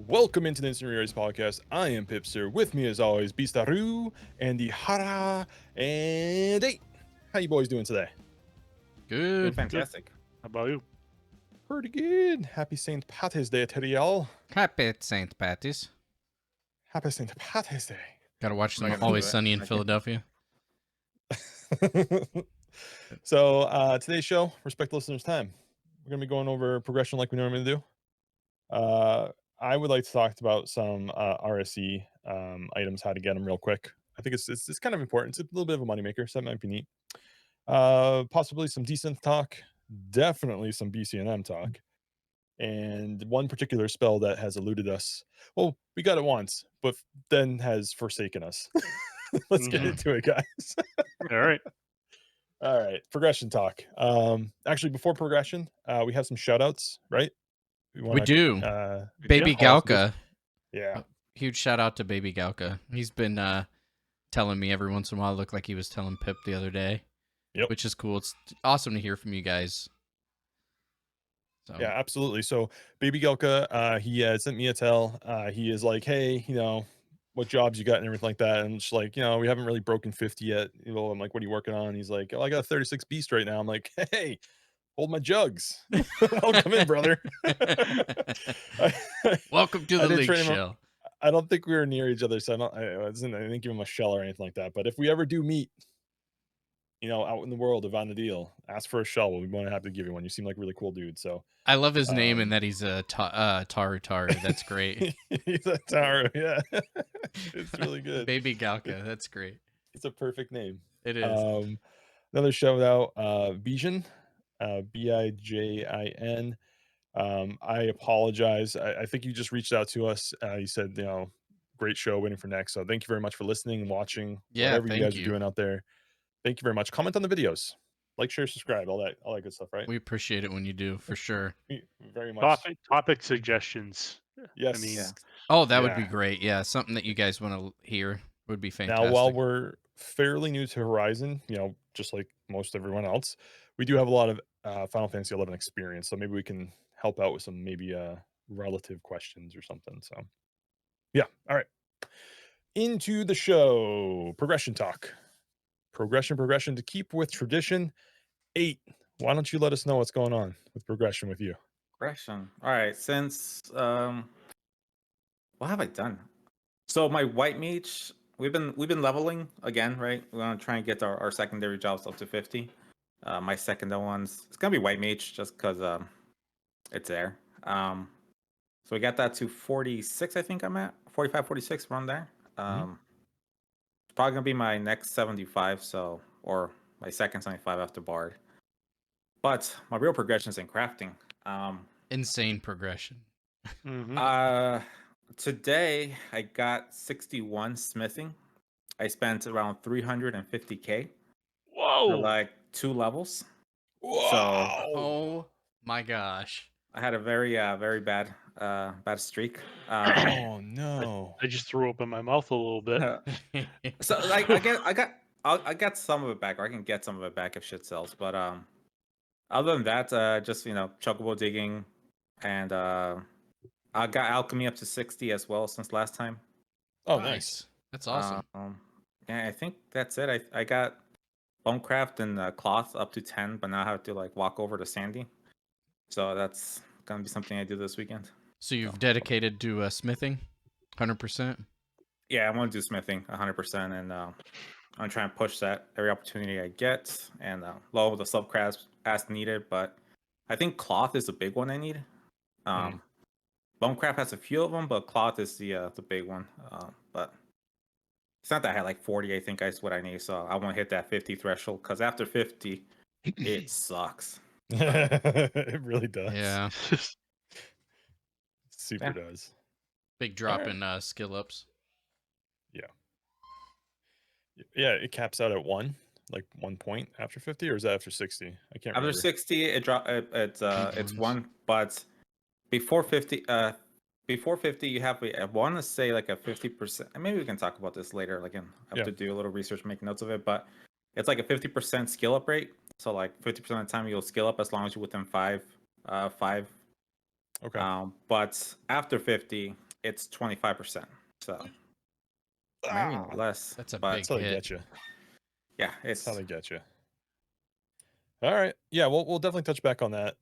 Welcome into the Instant Reraise podcast. I am Pipster. With me, as always, Bistaru and the Hara and 8. How you boys doing today? Good. Fantastic. How about you? Pretty good. Happy St. Patty's Day to y'all. Happy St. Patty's. Happy St. Patty's Day. Gotta watch I'm not some gonna Always do it. Sunny in Thank you. Philadelphia. So today's show, respect listeners' time. We're gonna be going over progression like we normally do. I would like to talk about some RSE items, how to get them real quick. I think it's kind of important. It's a little bit of a moneymaker, so that might be neat. Possibly some decent talk, definitely some BCNM talk, and one particular spell that has eluded us. Well, we got it once, but then has forsaken us. Let's get into it, guys. All right. All right, progression talk. Actually, before progression, we have some shout outs, right? We do. Baby yeah, awesome. Galka. Yeah. Huge shout out to Baby Galka. He's been telling me every once in a while. Looked like he was telling Pip the other day. Yep. Which is cool. It's awesome to hear from you guys. So. Yeah, absolutely. So Baby Gelka, he sent me a tell. He is like, hey, what jobs you got and everything like that. And it's like, we haven't really broken 50 yet. I'm like, what are you working on? He's like, oh, I got a 36 beast right now. I'm like, hey, hold my jugs. Welcome in, brother. Welcome to the league show. I don't think we were near each other, so I didn't give him a shell or anything like that. But if we ever do meet, out in the world of On the Deal, ask for a shell. We'll be more than happy to give you one. You seem like a really cool dude. So I love his name and that he's a Taru Taru. That's great. He's a Taru, yeah. It's really good. Baby Galka. That's great. It's a perfect name. It is. Another shout out, Bijin, Bijin. I apologize. I think you just reached out to us. You said, great show, waiting for next. So thank you very much for listening and watching. Yeah, whatever you guys thank are you. doing out there. Thank you very much. Comment on the videos. Like, share, subscribe, all that good stuff, right? We appreciate it when you do, for sure. Very much. Topic suggestions. Yes. I mean, Oh, that would be great. Yeah, something that you guys want to hear would be fantastic. Now, while we're fairly new to Horizon, just like most everyone else, we do have a lot of Final Fantasy 11 experience. So maybe we can help out with some maybe relative questions or something. So, yeah. All right. Into the show. Progression talk. Progression to keep with tradition. 8. Why don't you let us know what's going on with progression with you? Progression. All right. Since what have I done? So my white mage, we've been leveling again, right? We want to try and get our secondary jobs up to 50. My second one's it's gonna be white mage just because it's there. So we got that to 46. I think I'm at 45, 46 around there. It's probably gonna be my next 75. Or my second 75 after Bard. But my real progression is in crafting. Insane progression. Today I got 61 smithing. I spent around 350k. Whoa! For like 2 levels. Whoa. So Oh my gosh. I had a very bad streak. Oh no! I just threw up in my mouth a little bit. So like I got some of it back, or I can get some of it back if shit sells. But other than that, just chocobo digging, and I got alchemy up to 60 as well since last time. Oh, nice. That's awesome. Yeah, I think that's it. I got bonecraft and cloth up to 10, but now I have to like walk over to Sandy. So that's gonna be something I do this weekend. So you've dedicated to smithing, 100%. Yeah, I want to do smithing 100%, and I'm trying to push that every opportunity I get, and lower the subcrafts as needed. But I think cloth is the big one I need. Bonecraft has a few of them, but cloth is the big one. But it's not that I had like 40. I think is what I need. So I want to hit that 50 threshold, because after 50, it sucks. It really does. Yeah. Super does. Big drop in skill ups. Yeah, it caps out at 1 point after 50, or is that after 60? I can't remember. After 60, it drop. It's 1, but before 50, you have. I want to say like a 50%. And maybe we can talk about this later. Like, I have to do a little research, make notes of it. But it's like a 50% skill up rate. So like 50% of the time you'll skill up as long as you're within 5. Okay. But after 50, it's 25%. So maybe Ah, less. That's a But big that's how they hit. get you. yeah, That's how it's they get you. All right. Yeah, we'll definitely touch back on that.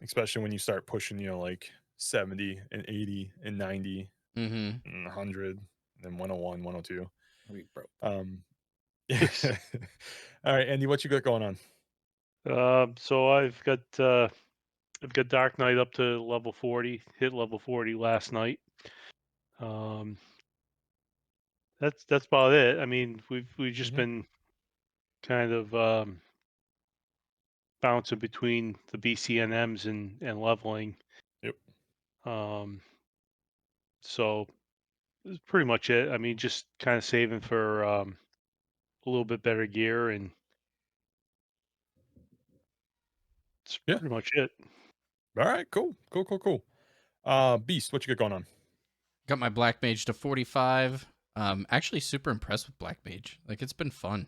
Especially when you start pushing, like 70 and 80 and 90 Mm-hmm. and 100 and 101, 102. we broke. Yeah. All right, Andy, what you got going on? So I've got Dark Knight up to level 40. Hit level 40 last night. Um, that's about it. I mean, we've just Mhm. been kind of bouncing between the BCNMs and leveling. Yep. So that's pretty much it. I mean, just kind of saving for a little bit better gear, and it's Yeah. pretty much it. All right, cool. Beast, what you got going on? Got my Black Mage to 45. Actually super impressed with Black Mage. Like, it's been fun.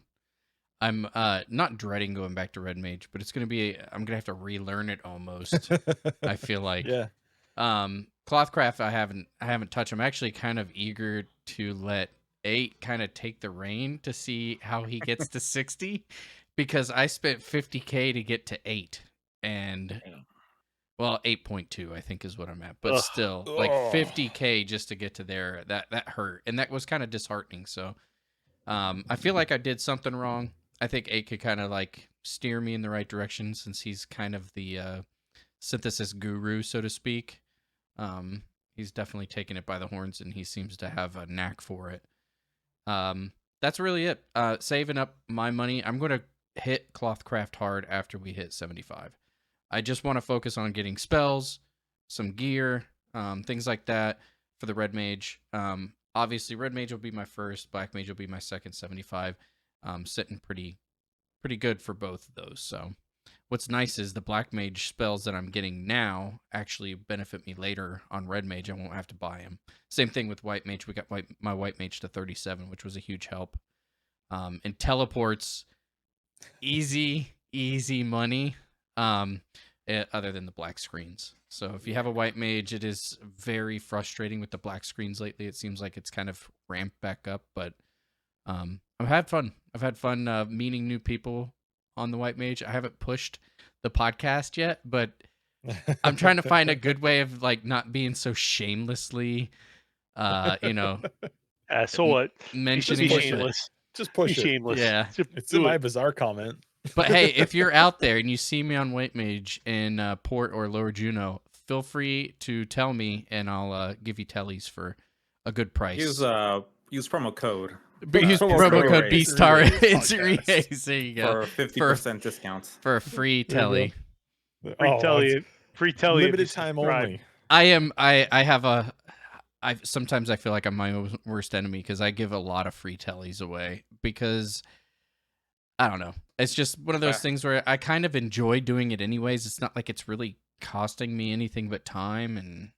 I'm not dreading going back to Red Mage, but I'm gonna have to relearn it almost. I feel like. Yeah. Clothcraft I haven't touched. I'm actually kind of eager to let 8 kind of take the reign to see how he gets to 60, because I spent 50K to get to 8, and well, 8.2 I think is what I'm at, but Ugh. still, like Oh. 50K just to get to there, that hurt, and that was kind of disheartening. So I feel like I did something wrong. I think 8 could kind of like steer me in the right direction, since he's kind of the synthesis guru, so to speak. He's definitely taken it by the horns, and he seems to have a knack for it. That's really it. Saving up my money. I'm going to hit Clothcraft hard after we hit 75. I just want to focus on getting spells, some gear, things like that for the Red Mage. Obviously, Red Mage will be my first. Black Mage will be my second 75. Sitting pretty good for both of those. So what's nice is the Black Mage spells that I'm getting now actually benefit me later on Red Mage. I won't have to buy them. Same thing with White Mage. We got my White Mage to 37, which was a huge help. And teleports, easy money. Other than the black screens. So if you have a White Mage, it is very frustrating with the black screens lately. It seems like it's kind of ramped back up, but I've had fun. I've had fun meeting new people on the White Mage. I haven't pushed the podcast yet, but I'm trying to find a good way of like not being so shamelessly, you know, So what? mentioning Be push it. it. shameless. Just Be push it. shameless. Yeah. Just It's in do my it. bizarre comment. But hey, if you're out there and you see me on White Mage in Port or Lower Juneau, feel free to tell me, and I'll give you tellies for a good price. Use promo code. But use promo promo code code Reraise. BSTAR Reraise Instant podcast. Reraise. There you go. For 50% discount. For a free There you go. telly. Free telly. It's Free telly. If you limited time subscribe. only. I sometimes I feel like I'm my worst enemy, because I give a lot of free tellies away, because I don't know. It's just one of those things where I kind of enjoy doing it anyways. It's not like it's really costing me anything but time, and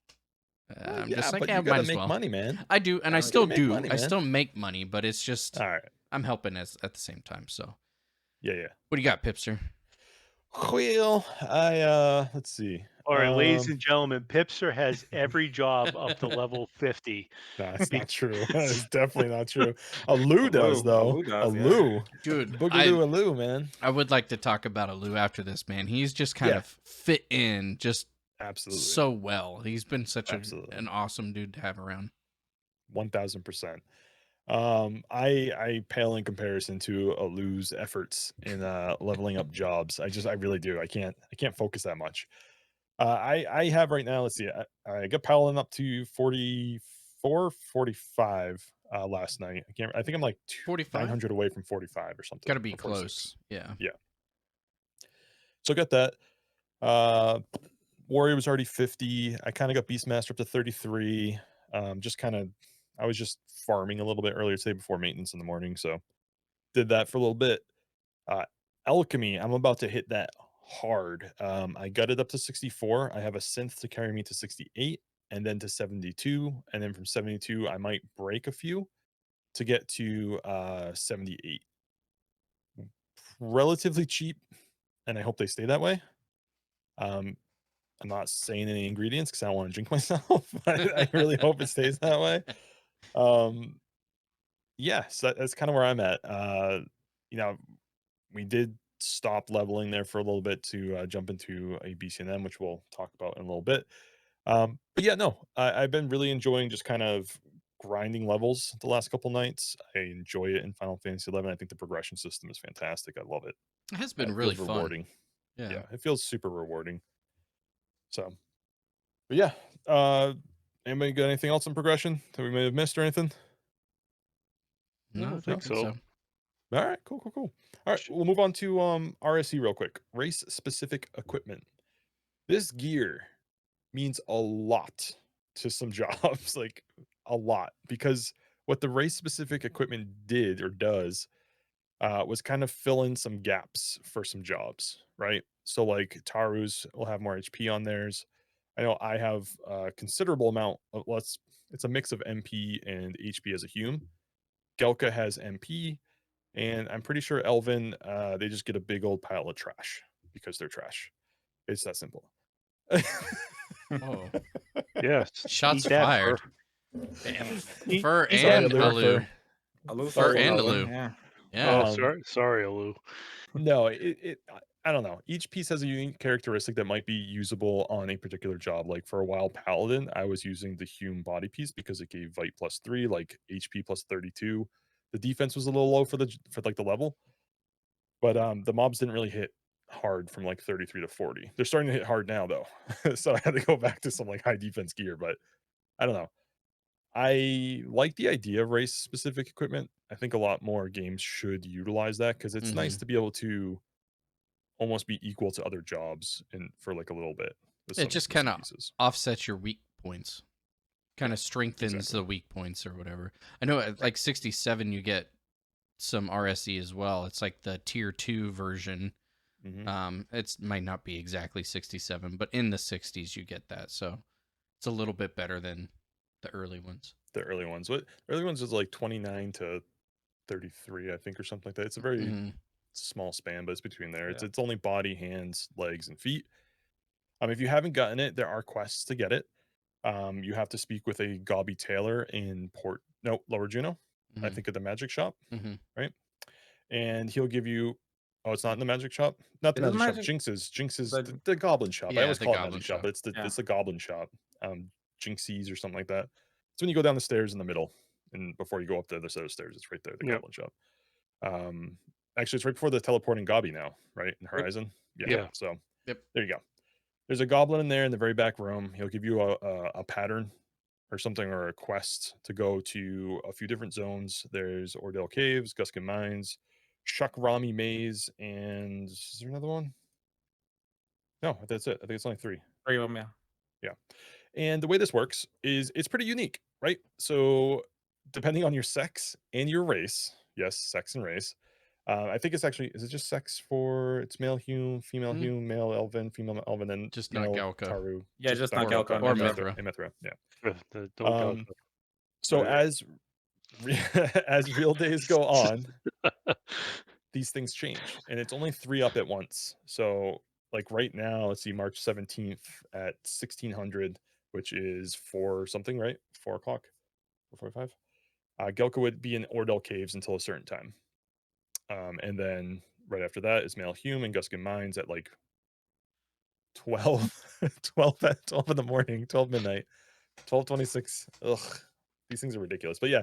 I'm just like, but yeah, you might gotta as make well. money, man. I do, and I You still gotta make do. money, I man. still make money, but it's just All right. I'm helping at the same time. So, Yeah. what do you got, Pipster? Well, I let's see. All right, ladies and gentlemen, Pipster has every job up to level 50. No, that's not true. That is definitely not true. A Lou does, A though. Lou does, A yeah. Lou. Dude, Boogaloo a Lou, man. I would like to talk about Alou after this, man. He's just kind of fit in just Absolutely. so well. He's been such Absolutely. an awesome dude to have around. 1000%. I pale in comparison to Alou's efforts in leveling up jobs. I really do. I can't focus that much. I have right now, let's see, I got piling up to 44, 45 last night. I think I'm like 45? 900 away from 45 or something. Got to be or 46. close. Yeah. So I got that. Warrior was already 50. I kind of got Beastmaster up to 33. I was just farming a little bit earlier today before maintenance in the morning, so did that for a little bit. Alchemy, I'm about to hit that hard. I got it up to 64. I have a synth to carry me to 68 and then to 72, and then from 72 I might break a few to get to 78. Relatively cheap, and I hope they stay that way. I'm not saying any ingredients because I don't want to drink myself, but I really hope it stays that way. Um, yeah, so that's kind of where I'm at. You know, we did stop leveling there for a little bit to jump into a BCNM, which we'll talk about in a little bit. But yeah, no, I've been really enjoying just kind of grinding levels the last couple nights. I enjoy it in Final Fantasy 11. I think the progression system is fantastic. I love it. It has been It really feels fun. rewarding. Yeah. Yeah, it feels super rewarding. So, but yeah, uh, anybody got anything else in progression that we may have missed or anything? I No, I don't don't think think so. so. All right, cool, cool, cool. All right, we'll move on to RSE real quick. Race specific equipment. This gear means a lot to some jobs, like a lot, because what the race specific equipment did or does was kind of fill in some gaps for some jobs, right? So like Taru's will have more HP on theirs. I know I have a considerable amount of it's a mix of MP and HP as a human. Gelka has MP, and I'm pretty sure Elvin, they just get a big old pile of trash because they're trash. It's that simple. Oh, Yes, shots eat that fired. Eat, Fur eat Sorry, that and Alu. fur. Alu. Aloof Fur also and Elvin, Alu. yeah. Yeah. Oh, Um, sorry, Alu. no, I don't know. Each piece has a unique characteristic that might be usable on a particular job. Like for a while, Paladin, I was using the Hume body piece because it gave Vite +3, like HP +32. The defense was a little low for for like the level, but the mobs didn't really hit hard from like 33 to 40. They're starting to hit hard now though, so I had to go back to some like high defense gear. But I don't know. I like the idea of race specific equipment. I think a lot more games should utilize that because it's nice Hmm. to be able to almost be equal to other jobs and for like a little bit It just with kind some of pieces. offsets your weak points. Kind Yeah, of strengthens exactly. the weak points or whatever. I know at Right. like 67 you get some RSE as well. It's like the tier 2 version. Hmm. It's might not be exactly 67, but in the 60s you get that. So it's a little bit better than the early ones. The early ones. What early ones is like 29 to 33, I think, or something like that. It's a very Hmm. small span, but it's between there. Yeah. It's only body, hands, legs, and feet. If you haven't gotten it, there are quests to get it. You have to speak with a Gobby Taylor in Lower Juno, I Hmm. think at the magic shop, Hmm. right? And he'll give you oh, it's not in the magic shop? Not the It doesn't magic shop. matter. Jinx's The the goblin shop. I Yeah, always the call it Goblin magic shop, Shop. but yeah. it's the goblin shop. Jinxies or something like that. It's when you go down the stairs in the middle, and before you go up the other set of stairs, it's right there, the Yep. goblin shop. Um, Actually, it's right before the teleporting Gobby now, right in Yep. Horizon. Yeah. Yep. Yeah. So Yep. there you go. There's a goblin in there in the very back room. He'll give you a pattern or something or a quest to go to a few different zones. There's Ordell Caves, Guskin Mines, Shakrami Maze, and is there another one? No, that's it. I think it's only three. 3 of them, yeah. Yeah. And the way this works is it's pretty unique, right? So depending on your sex and your race, yes, sex and race. I think it's actually is it just sex for it's male Hume, female Mm, Hume, male Elven, female Elven, and just not male Galka Taru. Yeah, just not or Galco and or Mithra. Mithra. And Mithra. Yeah. Don't go. Um, so as as real days go on, these things change, and it's only 3 up at once. So like right now, let's see, March 17th at 1600, which is 4 something, right? 4 o'clock, 4:45. Gelka would be in Ordell Caves until a certain time. And then right after that is Male Hume and Guskin Mines at like 12, 12 in the morning, 12 midnight, 12:26. Ugh, these things are ridiculous. But yeah,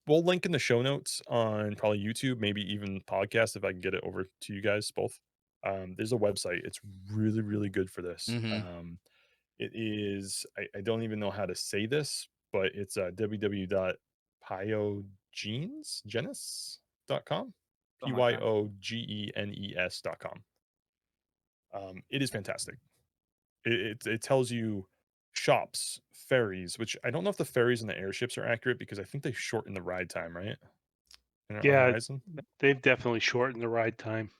we'll link in the show notes on probably YouTube, maybe even podcast if I can get it over to you guys both. There's a website. It's really, really good for this. Hmm. It is, I don't even know how to say this, but it's www.pyogenes.com. Something like that. Pyogenes.com. It is fantastic. It tells you shops, ferries, which I don't know if the ferries and the airships are accurate because I think they shorten the ride time, right? On Yeah, Horizon. they've definitely shortened the ride time.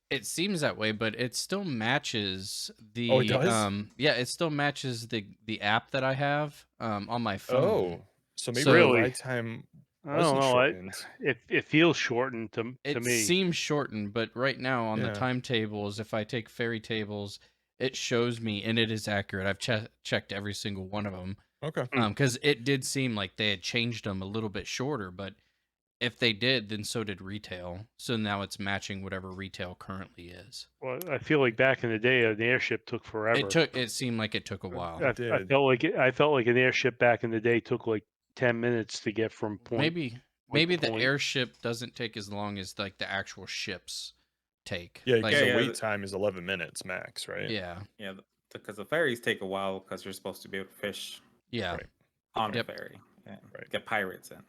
It seems that way, but it still matches Oh, it the does? yeah, it still matches the app that I have on my phone. Oh, so maybe the So Really? ride time I don't wasn't know. shortened. It feels shortened to it me. seems shortened, but right now on the Yeah. timetables, if I take ferry tables, it shows me, and it is accurate. I've checked every single one of them. Okay. Because it did seem like they had changed them a little bit shorter, but if they did, then so did retail. So now it's matching whatever retail currently is. Well, I feel like back in the day, an airship took forever. It seemed like it took a while. It did. I felt like an airship back in the day took like 10 minutes to get from point Maybe to the point. airship doesn't take as long as like the actual ships take. Yeah, Like, because the Yeah, wait time is 11 minutes max, right? yeah. Yeah, because the ferries take a while because you're supposed to be able to fish Yeah. Right. on Yep. the ferry and Right. get pirates in.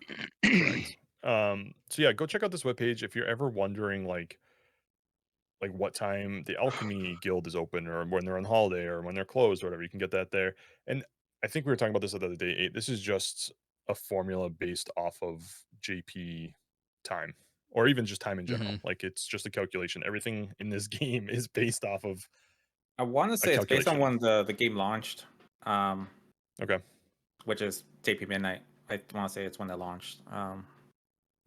Correct. So yeah, go check out this webpage if you're ever wondering like what time the alchemy guild is open or when they're on holiday or when they're closed or whatever. You can get that there. And I think we were talking about this the other day. This is just a formula based off of JP time or even just time in general. Like it's just a calculation. Everything in this game is based off of I want to a say it's based on calculation. when the game launched, Okay. which is JP Midnight. I want to say it's when they launched. But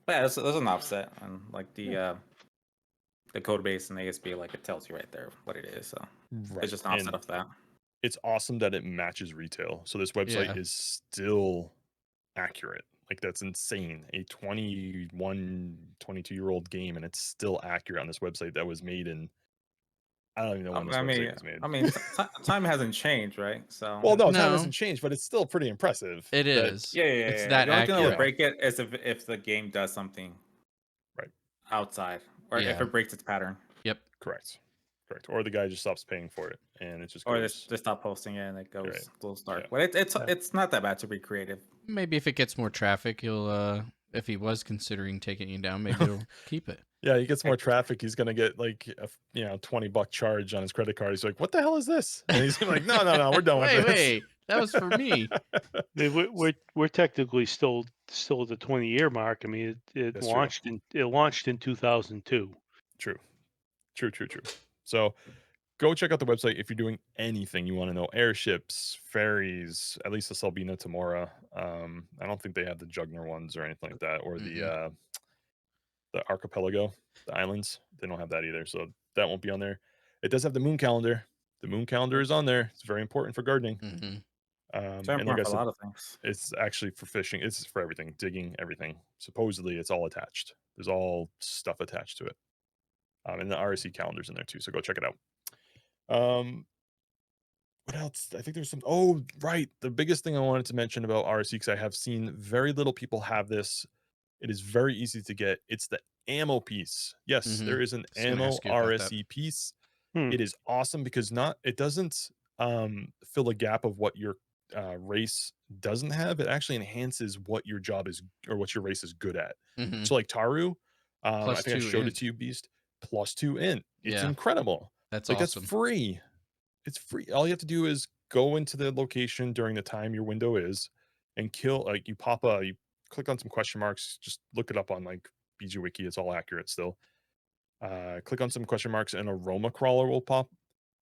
yeah, there's an offset and like the code base and ASP, like it tells you right there what it is. So Right. it's just an offset And of that. it's awesome that it matches retail. So this website Yeah. is still accurate. Like that's insane. A 21, 22-year-old game and it's still accurate on this website that was made in I don't even know when this website was made. I mean, time hasn't changed, right? So Well, no, time No. hasn't changed, but it's still pretty impressive. It that- is. yeah. It's that The only thing that accurate. would break it is if the game does something Right. outside, or Yeah. if it breaks its pattern, Yep. Correct. Or the guy just stops paying for it and it just or goes. they stop posting it and it goes Right. a little dark. Yeah. But Yeah. it's not that bad to be creative. Maybe if it gets more traffic, he'll if he was considering taking you down, maybe he'll keep it. Yeah, he gets more traffic. He's gonna get like a $20 charge on his credit card. He's like, "What the hell is this?" And he's like, "No, we're done with this." Wait, that was for me. I mean, we're technically still at the 20-year mark. I mean, it That's true. launched in 2002. True. So go check out the website if you're doing anything you want to know. Airships, ferries, at least the Salbina Tamora. I don't think they have the Jugner ones or anything like that, or the archipelago, the islands. They don't have that either, so that won't be on there. It does have the moon calendar. The moon calendar is on there. It's very important for gardening. Mm-hmm. It's And like I important for a said, lot of things. it's actually for fishing. It's for everything, digging, everything. Supposedly, it's all attached. There's all stuff attached to it. And the RSC calendar's in there too, so go check it out. What else? I think there's some. Oh, right. The biggest thing I wanted to mention about RSC, because I have seen very little people have this. It is very easy to get. It's the ammo piece. Yes, Mhm. there is an I was gonna ammo ask you about that. RSC piece. Hmm. It is awesome because it doesn't fill a gap of what your race doesn't have. It actually enhances what your job is or what your race is good at. Mhm. So like Taru, I Plus think I 2 showed it int. to you, Beast. +2 int. It's Yeah. incredible. That's Like awesome. that's free. It's free. All you have to do is go into the location during the time your window is and kill like you click on some question marks, just look it up on like BG Wiki, it's all accurate still. Click on some question marks and a Roma crawler will pop.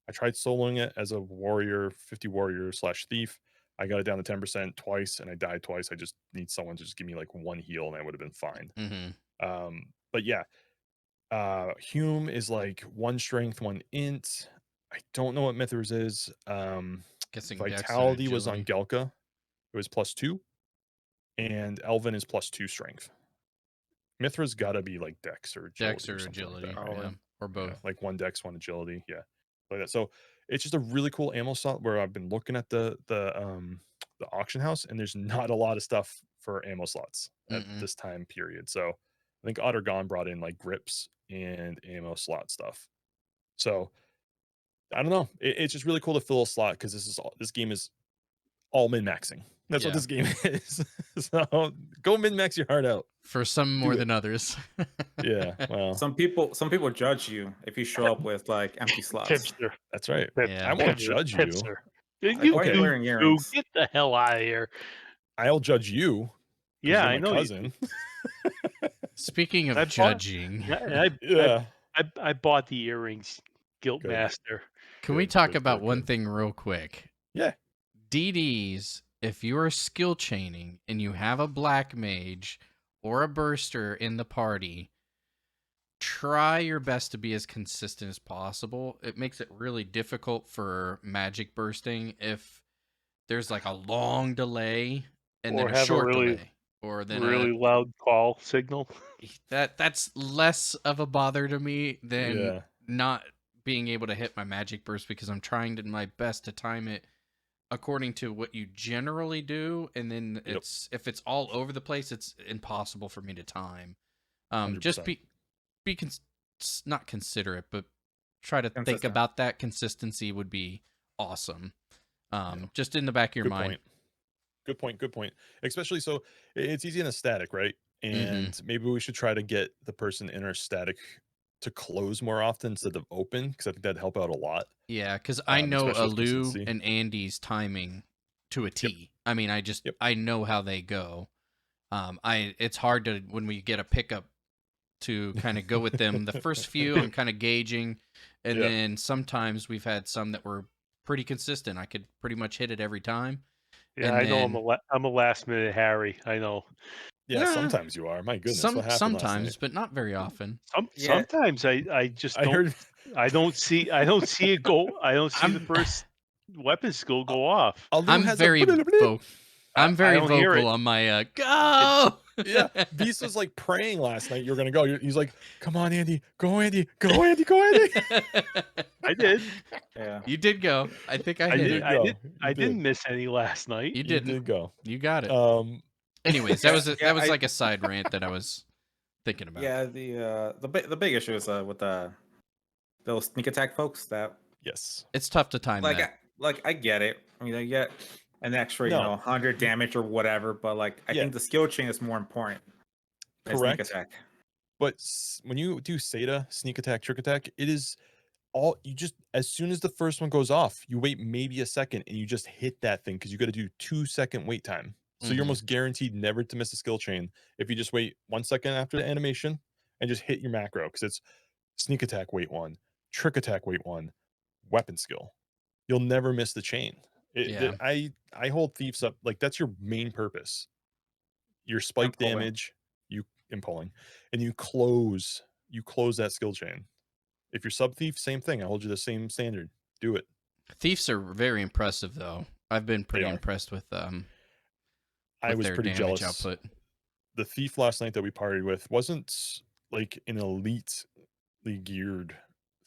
I tried soloing it as a warrior, 50 warrior / thief. I got it down to 10% twice and I died twice. I just need someone to just give me like one heal and I would have been fine. Mhm. But yeah, Hume is like 1 strength, 1 int. I don't know what Mithras is. Guessing Dex and Vitality was on agility. Gelka. It was +2. And Elvin is +2 strength. Mithra's gotta be like Dex or agility Dex or or something like agility, that, right? yeah, or Yeah, both. like 1 Dex, 1 agility, yeah, like that. So it's just a really cool ammo slot where I've been looking at the auction house, and there's not a lot of stuff for ammo slots at Mm-mm. this time period. So I think Ottergon brought in like grips and ammo slot stuff. So I don't know. It's just really cool to fill a slot because this game is all min maxing. That's what Yeah. this game is. So go min max your heart out. For some Do more it. than others. Yeah, well, Some people judge you if you show up with like empty slots. Tipster. that's right. Yeah. I won't judge you. Tipster. Like, You why are you Okay. wearing earrings? get the hell out of here. I'll judge you because Yeah, you're I my know you do. cousin. Speaking of I bought- judging, Yeah, I bought the earrings, Guilt Good. Master. can we Good, talk good, about good, one good. thing real quick? Yeah. DDs, if you are skill chaining and you have a black mage or a burster in the party, try your best to be as consistent as possible. It makes it really difficult for magic bursting if there's like a long delay and then Or a have a short really, delay, or then a really loud call signal. that's less of a bother to me than Yeah. not being able to hit my magic burst, because I'm trying to my best to time it according to what you generally do, and then Yep. if it's all over the place, it's impossible for me to time. Just 100%. not considerate, but try to think Consistent. about that. Consistency would be awesome. Yeah. Just in the back of your Good mind. point. Good point. Good point. Especially so it's easy in a static, right? Mm-hmm. And maybe we should try to get the person in our static to close more often instead of open, because I think that'd help out a lot, Yeah, because I know especially with Alu consistency. and Andy's timing to a Yep. T. I mean, Yep. I know how they go. It's hard to, when we get a pickup, to kind of go with them. The first few I'm kind of gauging, and Yeah. then sometimes we've had some that were pretty consistent. I could pretty much hit it every time, Yeah, and I know then I'm a last minute Harry. I know. Yeah. eh, Sometimes you are. My goodness. What happened last night? sometimes, but not very often. Yeah. Sometimes I just I don't. heard. I don't see it go. I don't see the I'm first weapon skill go off. Alu I'm has a. very I'm I very don't hear vocal it. on my It go. Yeah. Beast was like praying last night. You're going to go. He's like, come on, Andy. Go, Andy. Go, Andy. Go, Andy. I did. Yeah. You did go. I think I I You hit did. it. did I did. go. You I did. didn't miss any last night. You You didn't. did go. You got it. Um, Anyways, Yeah. that Yeah. was like a side rant that I was thinking about. Yeah. The big issue is with those sneak attack folks that yes. It's tough to time like that. I get it. I mean, I get an extra, No. 100 damage or whatever, but like I Yeah. think the skill chain is more important than sneak Correct. attack. But when you do Seta, sneak attack, trick attack, it is all you just, as soon as the first one goes off, you wait maybe a second and you just hit that thing, because you got to do 2-second wait time. So you're Mhm. almost guaranteed never to miss a skill chain if you just wait 1 second after the animation and just hit your macro, because it's sneak attack wait 1, trick attack wait 1, weapon skill. You'll never miss the chain. Yeah. I hold thieves up like that's your main purpose. Your And spike pulling. damage, you impulling, and you close that skill chain. If you're sub thief, same thing. I hold you the same standard. Do it. Thieves are very impressive, though. I've been They pretty are. impressed I with was their pretty damage jealous. output. The thief last night that we partied with wasn't like an elitely geared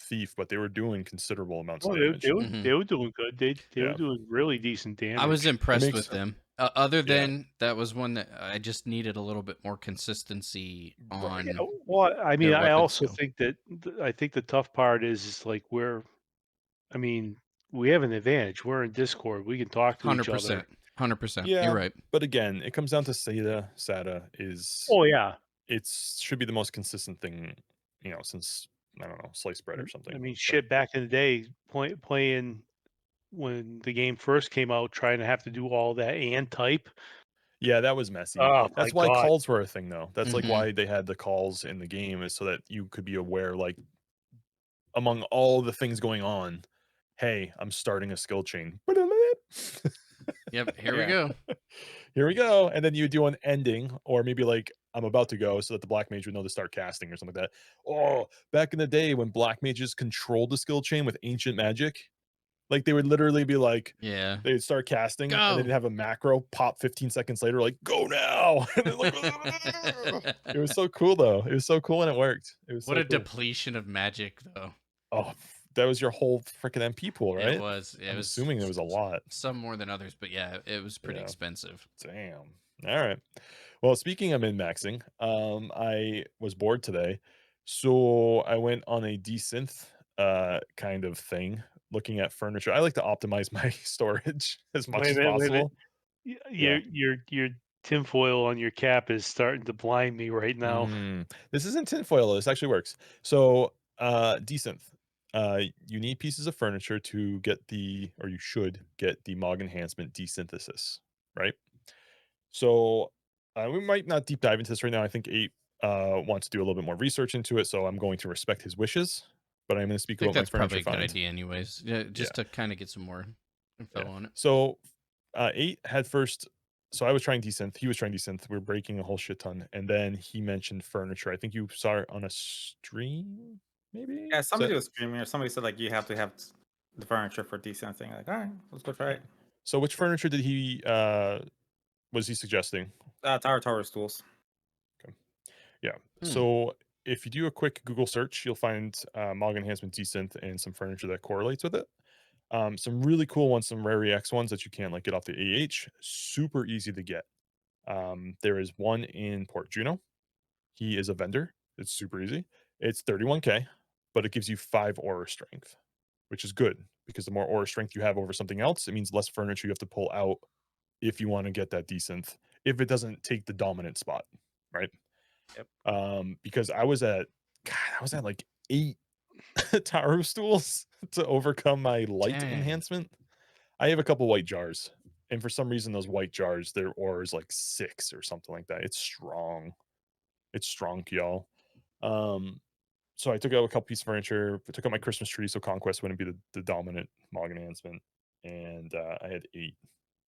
thief, but they were doing considerable amounts of Oh, damage. Mhm. they were doing good. They were Yeah, doing really decent damage. I was it impressed makes with them. Other yeah than that was one that I just needed a little bit more consistency right. Yeah, on well, I mean, their I weapon also skill. think that I think the tough part is like I mean, we have an advantage. We're in Discord. We can talk to each other. 100%. 100%. You're Yeah, right. but again, it comes down to SATA is Oh yeah. should be the most consistent thing, since I don't know, sliced bread or I something. mean, But shit. Back in the day, playing when the game first came out, trying to have to do all that and type. yeah, that was messy. Oh my That's why god. calls were a thing, though. That's like Mhm. why they had the calls in the game, is so that you could be aware, like among all the things going on, hey, I'm starting a skill chain. Yep, here we Yeah. go. Here we go. And then you do an ending, or maybe like I'm about to go, so that the black mage would know to start casting or something like that. Oh, back in the day when black mages controlled the skill chain with ancient magic, like they would literally be like, Yeah. they'd start casting and they'd Go. have a macro pop 15 seconds later, like, go now. And then like, it was so cool though. It was so cool and it worked. It was What so a cool. depletion of magic, though. Oh, that was your whole freaking MP pool, It right? was. It I'm was assuming there was a lot. some more than others, but yeah, it was pretty Yeah. expensive. Damn. All right. Well, speaking of min-maxing, I was bored today, so I went on a desynth kind of thing, looking at furniture. I like to optimize my storage as much Wait a as minute. Wait a minute. possible. Yeah. Your tinfoil on your cap is starting to blind me right now. This isn't tinfoil. This actually works. So, desynth. You need pieces of furniture to get or you should get the Mog enhancement desynthesis, right? So we might not deep dive into this right now. I think 8 wants to do a little bit more research into it, so I'm going to respect his wishes. But I'm going to I speak think about my that's furniture probably a good find. idea, anyways. Yeah, Yeah, just to kind of get some more info yeah. on it. So 8 had first so I was trying desynth. He was trying desynth. We were breaking a whole shit ton, and then he mentioned furniture. I think you saw it on a stream, maybe. Yeah, So somebody was streaming, or somebody said like you have to have the furniture for decent thing. Like, all right, let's go try it. so which furniture did he was he suggesting? Tower stools. Yeah. Hmm. So if you do a quick Google search, you'll find Mog Enhancement Desynth and some furniture that correlates with it. Some really cool ones, some Reraise ones that you can like get off the AH. Super easy to get. There is one in Port Juno. He is a vendor. It's super easy. It's 31K, but it gives you 5 aura strength, which is good because the more aura strength you have over something else, it means less furniture you have to pull out if you want to get that desynth, if it doesn't take the dominant spot, right? Yep. Because I was at like 8 Taro stools to overcome my light Dang. enhancement. I have a couple white jars, and for some reason, those white jars, their aura is like 6 or something like that. It's strong. It's strong, y'all. So I took out a couple pieces of furniture, I took out my Christmas tree, so Conquest wouldn't be the dominant Mog enhancement, and I had 8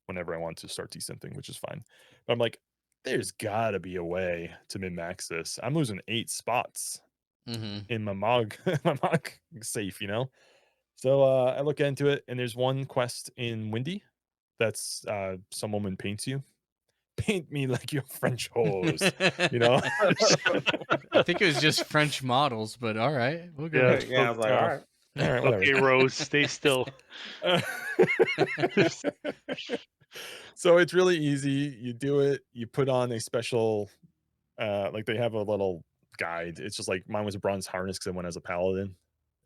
whenever I wanted to start desynthing, which is fine. But I'm like, there's gotta be a way to min-max this. I'm losing 8 spots Mm-hmm. in my Mog, my Mog safe, you know? So I look into it, and there's one quest in Windy that's some woman paints you. Paint me like your French hose, you know? I think it was just French models, but all right, we'll go. Yeah. with Yeah, I was like, all right. All right, whatever. Okay, Rose, stay still. So it's really easy. You do it, you put on a special like they have a little guide. It's just like mine was a bronze harness because I went as a paladin.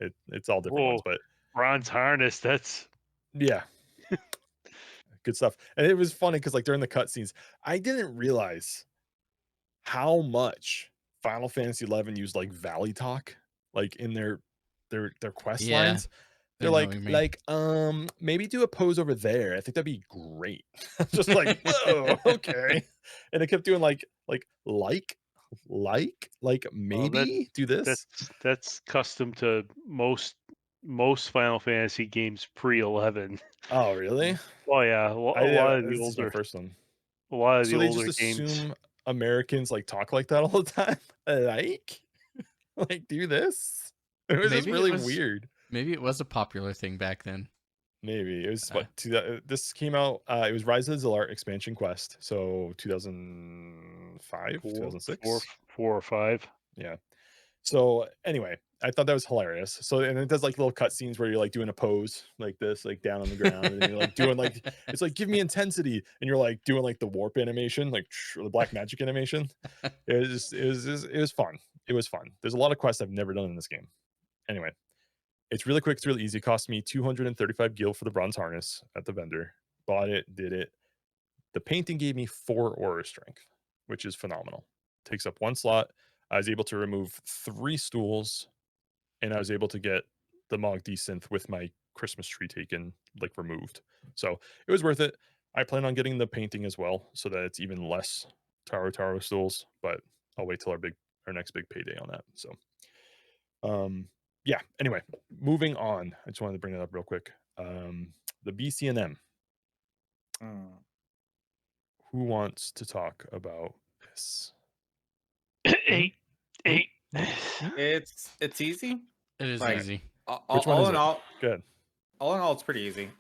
It's all different ones, Whoa, but bronze harness. That's yeah, good stuff. And it was funny because like during the cutscenes, I didn't realize how much Final Fantasy 11 used like Valley talk, like in their quest Yeah, lines. I They're know what you mean. maybe do a pose over there. I think that'd be great. Just like, whoa, okay. And it kept doing like well, maybe do this. that's custom to most Final Fantasy games pre-11. Oh, really? Oh yeah, I a lot of the this is my older first one. So they just games. assume Americans like talk like that all the time. Like, like do this. It was just maybe it really was weird. maybe it was a popular thing back then. Maybe it was Uh, this came out. It was Rise of the Zilart expansion quest, so 2005, Four, 2006. 4 or 5. Yeah. So anyway, I thought that was hilarious. So and it does like little cutscenes where you're like doing a pose like this, like down on the ground, and then you're like doing like it's like give me intensity, and you're like doing like the warp animation, like the black magic animation. It was fun. It was fun. There's a lot of quests I've never done in this game. Anyway, it's really quick. It's really easy. It cost me 235 gil for the bronze harness at the vendor. Bought it, did it. The painting gave me 4 aura strength, which is phenomenal. Takes up 1 slot. I was able to remove 3 stools, and I was able to get the Mog Desynth with my Christmas tree taken, like removed. So it was worth it. I plan on getting the painting as well, so that it's even less Taro stools. But I'll wait till our next big payday on that. So yeah, anyway, moving on. I just wanted to bring that up real quick. The BCNM. Mm. Who wants to talk about this? 8, 8. It's easy. It is Like easy. Which one all is in it? all, Good. all in all, it's pretty easy.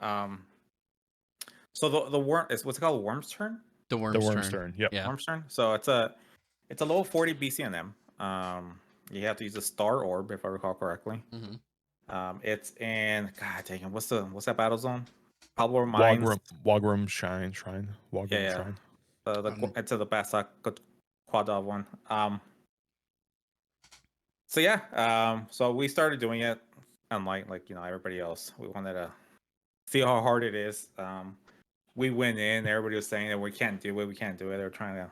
So the worm is what's it called? Worm's turn. The The worm's worm's turn. turn. Yep. Yeah. Worm's turn. So it's a level 40 BCNM. You have to use a star orb if I recall correctly. hmm It's in God dang it, what's that battle zone? Pablo Mines. Wagram Shrine. Wagram Yeah, yeah. Shrine. It's the Basak Quad one. So yeah, so we started doing it, unlike everybody else. We wanted to see how hard it is. We went in, everybody was saying that we can't do it. They're trying to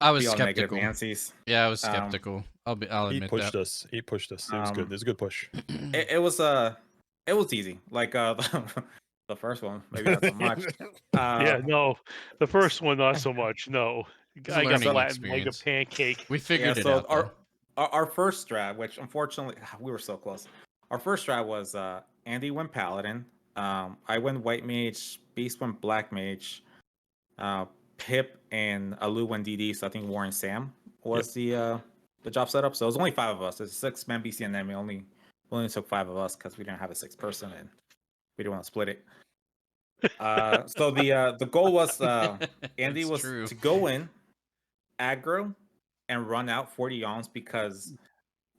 I was be all negative skeptical. Nancy's. Yeah, I was skeptical. I'll He admit pushed that. us. He pushed us. It was good. It was a good push. It was easy. Like the first one, maybe not so much. Yeah, no. The first one, not so much. No. It's a I got learning flattened like a experience. pancake. We Yeah, figured it so out though. our first strat, which unfortunately we were so close. Our first strat was Andy went Paladin, I went White Mage, Beast went Black Mage, Pip and Alu and DD. So I think Warren Sam was Yep. the job setup. So it was only 5 of us. It's a 6-man BCNM. We only took 5 of us because we didn't have a 6th person and we didn't want to split it. So the goal was Andy It's was true. to go in, aggro, and run out 40 yawns because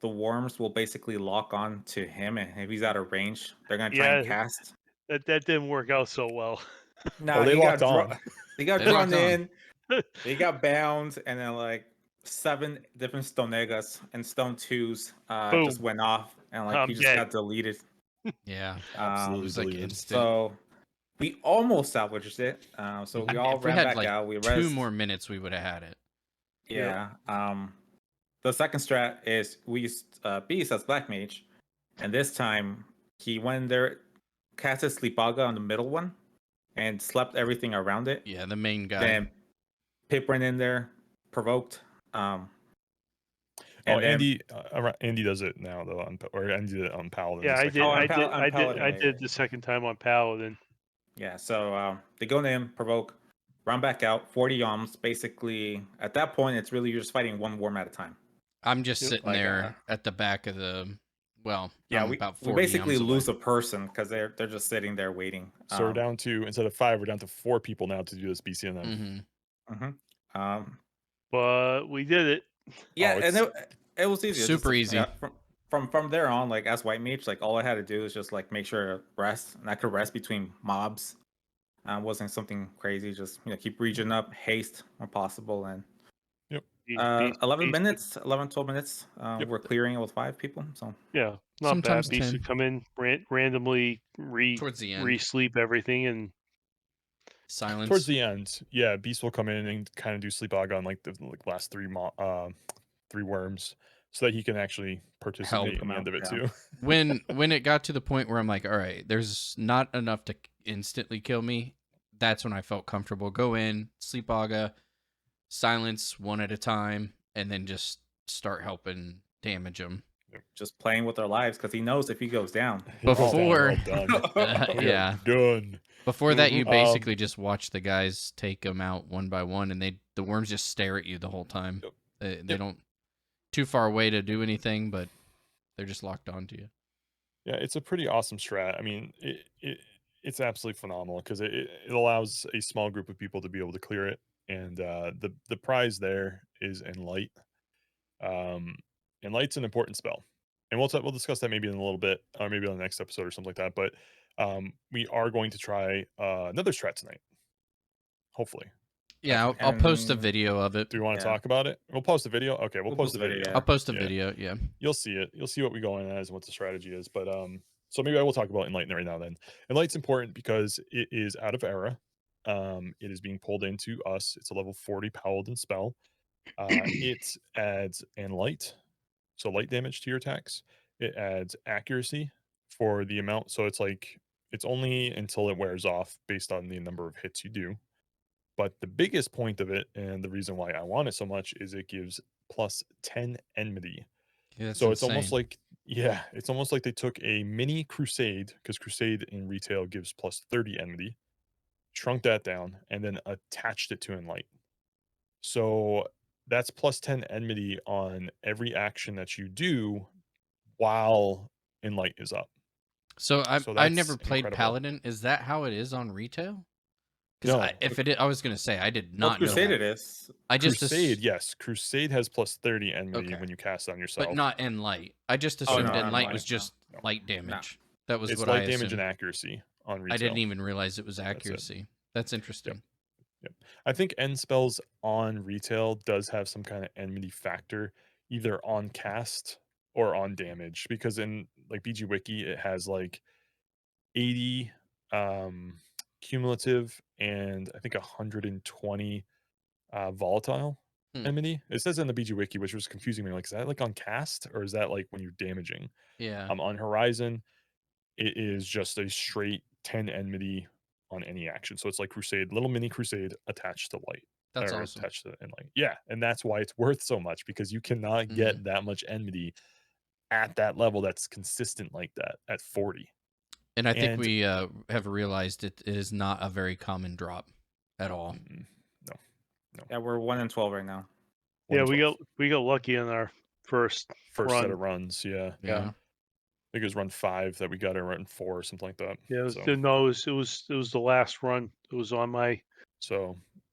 the worms will basically lock on to him, and if he's out of range, they're gonna try and Yeah, cast. that didn't work out so well. Oh, Nah, they locked on. he got They drawn locked on. in, he got bound, and then like 7 different Stonegas and Stone 2s just Boom. went off, and like I'm he just dead. got deleted. Yeah. Absolutely It's like deleted. instant. So we almost salvaged it. So we all If we ran had back like out. We 2 res. more minutes, we would have had it. Yeah. The second strat is we used Beast as Black Mage, and this time he went in there, casted Sleepaga on the middle one, and slept everything around it. Yeah, the main guy. Then Pip went in there, provoked. Oh, And then Andy does it now though, or Andy did it on Paladin. Yeah, the I second did. time. on Paladin, I yeah, did the second time on Paladin. yeah. So they go in, provoke, run back out, 40 yalms. Basically, at that point, it's really you're just fighting one worm at a time. I'm just Yep. sitting Like, there at the back of the. Well, Yeah, I'm we about we 40 basically yums away. lose a person because they're just sitting there waiting. So we're down to, instead of 5, we're down to 4 people now to do this BCNM. Mm-hmm. But we did it. Yeah, Oh, and it was easy. It's Super just, easy. From there on, like as white mage, like all I had to do is just like make sure to rest, and I could rest between mobs. Wasn't something crazy. Just keep region up, haste when possible, and Yep. 11 Beast- minutes, 11, 12 minutes. Yep. We're clearing it with 5 people. So Yeah, not Sometimes bad. Beast 10. would come in randomly Towards the end. re-sleep everything and Silence. Towards the end, yeah, Beast will come in and kind of do Sleepaga on like the last 3 worms, so that he can actually participate in the end of it too. when it got to the point where I'm like, all right, there's not enough to instantly kill me, that's when I felt comfortable. Go in, Sleepaga, silence one at a time, and then just start helping damage him. Just playing with their lives because he knows if he goes down. Before, done. yeah, done. before that, you Mhm. basically just watch the guys take them out one by one, and the worms just stare at you the whole time. Yep. They don't too far away to do anything, but they're just locked onto you. Yeah, it's a pretty awesome strat. I mean, it's absolutely phenomenal because it allows a small group of people to be able to clear it, and the prize there is Enlight. Enlight's an important spell, and we'll discuss that maybe in a little bit, or maybe on the next episode or something like that. But we are going to try another strat tonight, hopefully. Yeah, I'll post a video of it. Do we want to talk about it? We'll post a video. Okay, we'll post a video. Yeah. I'll post a video. Yeah, you'll see it. You'll see what we go in as and what the strategy is. But so maybe I will talk about Enlighten right now. Then Enlight's important because it is out of era. It is being pulled into us. It's a level 40 paladin spell. It adds Enlight, so light damage to your attacks. It adds accuracy for the amount. So it's like it's only until it wears off based on the number of hits you do. But the biggest point of it, and the reason why I want it so much, is it gives plus 10 enmity. yeah, that's So it's insane. almost like, yeah, it's almost like they took a mini Crusade, because Crusade in retail gives plus 30 enmity, shrunk that down, and then attached it to Enlight. So that's plus 10 enmity on every action that you do while Enlight is up. So I that's never played incredible. Paladin. Is that how it is on retail? No. I was gonna say I did not know Crusade that. it is. I just Crusade, yes. Crusade has plus 30 enmity when you cast it on yourself. but not Enlight. I just assumed no, Enlight no, was just no. light damage. That was It's what light I damage assumed. and accuracy on retail. I didn't even realize it was That's it. accuracy. That's interesting. Yep. I think end spells on retail does have some kind of enmity factor, either on cast or on damage, because in like BG Wiki it has like 80 cumulative and I think 120 volatile enmity. It says in the BG Wiki, which was confusing me. Like, is that like on cast or is that like when you're damaging? Yeah. On Horizon, it is just a straight 10 enmity on any action. So it's like Crusade, little mini Crusade attached to light. That's or awesome. Attached to Enlight. Yeah, and that's why it's worth so much, because you cannot get that much enmity at that level that's consistent like that at 40. And I think we have realized it is not a very common drop. at all. No. Yeah, we're 1-12 right now. Yeah, 112. we got lucky in our first First run. set of runs, yeah. I Yeah. think it was run 5 that we got, or run 4 or something like that. Yeah, So it was the last run. It was on my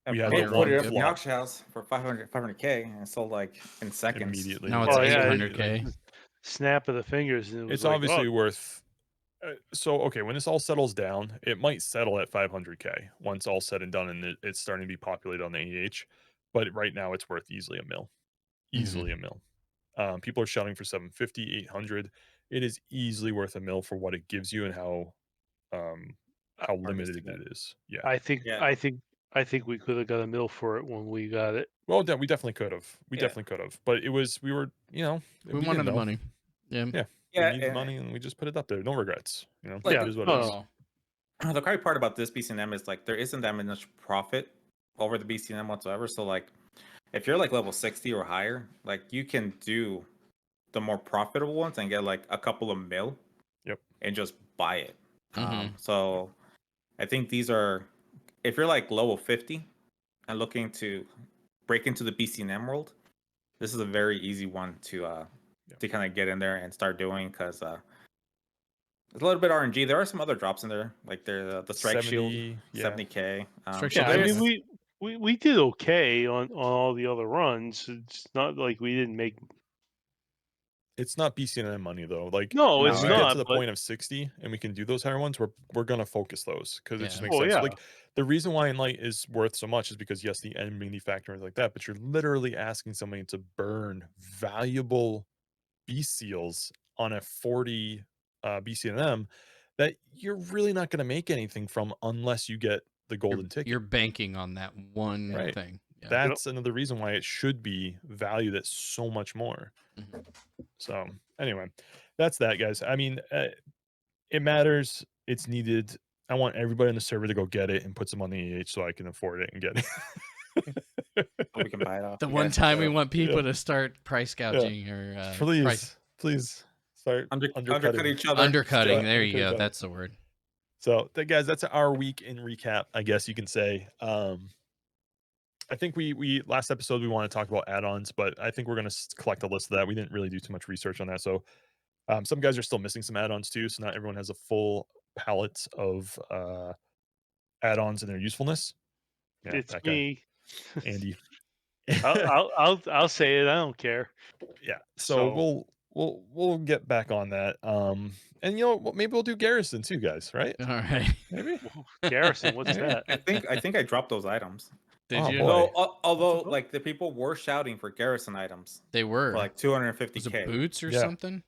we had Hey, the put one it up in the flop auction house for 500K and sold like in seconds. immediately. Now it's Oh, yeah, 800K. snap of the fingers, and it was It's like, obviously oh, worth. So okay, when this all settles down, it might settle at 500K once all said and done, and it's starting to be populated on the AH. But right now, it's worth easily a mil. Easily a mil. People are shouting for 750, 800. It is easily worth a mil for what it gives you and how limited Harvested it is. Yeah. I think Yeah. I think we could have got a mil for it when we got it. Well, we definitely could have. We Yeah. definitely could have. But we were, We didn't wanted the know. money. Yeah. Yeah. Yeah, We needed and- money, and we just put it up there. No regrets. Like, it is what no, it Not is. at all. the crazy part about this BCNM is like there isn't that much profit over the BCNM whatsoever. So like, if you're like level 60 or higher, like you can do the more profitable ones and get like a couple of mil. Yep. And just buy it. Mhm. So I think these are, if you're like level 50 and looking to break into the BCNM world, this is a very easy one to kind of get in there and start doing, because there's a little bit RNG. There are some other drops in there, like the strike 70, shield, yeah. 70K. Strike So yeah, I Shield. mean we did okay on all the other runs. It's not like we didn't make. It's not BCNM money though. Like No, No, it's when we get not. to the But point of 60 and we can do those higher ones, we're gonna focus those because it just Yeah. makes oh sense. yeah, Like the reason why Enlight is worth so much is because yes, the enmity factor is like that, but you're literally asking somebody to burn valuable B seals on a 40 BCNM that you're really not gonna make anything from unless you get the golden ticket. You're banking on that one Right. thing. Yeah. That's another reason why it should be valued at so much more. Mhm. So anyway, that's that, guys. I mean, it matters. It's needed. I want everybody on the server to go get it and put some on the AH so I can afford it and get it. we can buy it off. The you one guys. time we So want people Yeah. to start price gouging or Please start undercut each other. undercutting. Yeah, There you go. undercutting. That's the word. So, guys, that's our week in recap, I guess you can say. I think we last episode we want to talk about add-ons, but I think we're going to collect a list of that. We didn't really do too much research on that, so some guys are still missing some add-ons too. So not everyone has a full palette of add-ons and their usefulness. Yeah, it's that me. guy, Andy. I'll say it. I don't care. Yeah, So we'll get back on that. And maybe we'll do Garrison too, guys. Right? All right. Maybe. Garrison, what's Maybe. that? I think I dropped those items. Did Oh, you? boy. No, although go. like the people were shouting for garrison items They were. for like Was it 250K. boots or Yeah. something?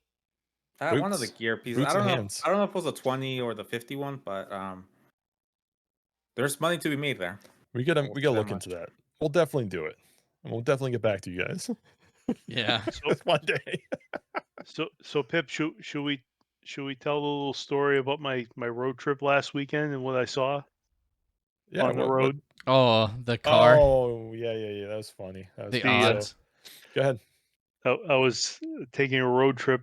One of the Boots. gear pieces. Boots I don't and know. hands. I don't know if it was a 20 or the 50 one, but there's money to be made there. We gotta We'll say that look much. into that. We'll definitely do it, and we'll definitely get back to you guys. Yeah. So One day. so Pip, should we tell a little story about my road trip last weekend and what I saw Yeah. on the road? Oh, the car. Oh, yeah. That was funny. That was The funny. odds. So, go ahead. I was taking a road trip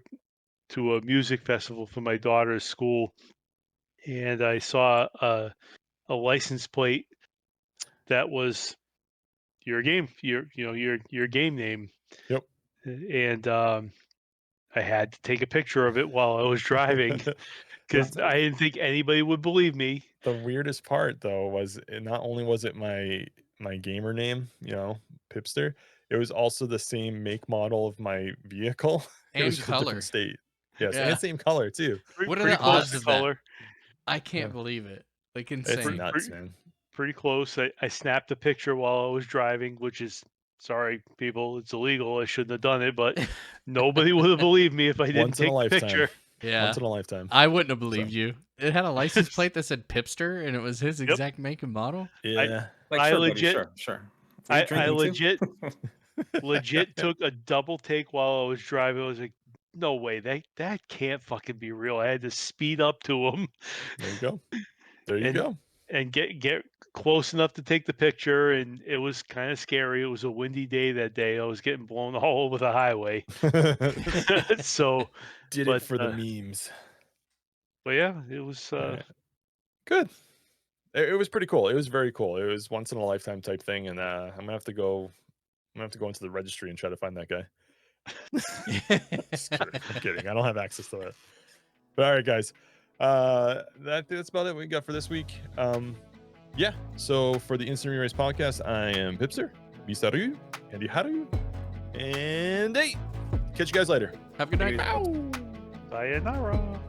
to a music festival for my daughter's school, and I saw a license plate that was your game your game name. Yep. And I had to take a picture of it while I was driving because I didn't think anybody would believe me. The weirdest part though was not only was it my gamer name, Pipster, it was also the same make model of my vehicle. It was And just a color. different state. Yes, Yeah. and same color too. What are Pretty the close odds to of that? color. I can't Yeah. believe it. Like It's insane. nuts, man. Pretty close. I snapped a picture while I was driving, which is, sorry people, it's illegal. I shouldn't have done it, but nobody would have believed me if I didn't Once in a take the lifetime. picture. Yeah. Once in a lifetime. I wouldn't have believed you. It had a license plate that said Pipster, and it was his exact make and model. Yeah. Like, I sure, legit- buddy, sure. Were you I drinking too? legit took a double take while I was driving. I was like, no way, that can't fucking be real. I had to speed up to him There you go. There you and go. and get close enough to take the picture, and it was kind of scary. It was a windy day that day. I was getting blown all over the highway. So Did but, it for the memes. but yeah, it was All right. Good. it was pretty cool. It was very cool. It was once in a lifetime type thing, and I'm gonna have to go into the registry and try to find that guy. Just kidding. I'm kidding. I don't have access to that. But all right, guys. That's about it we got for this week. Yeah. So for the Instant Reraise podcast, I am Pipster, Bisaru, Andy Haru, and hey, catch you guys later. Have a good night. Peace. Ow. Sayonara.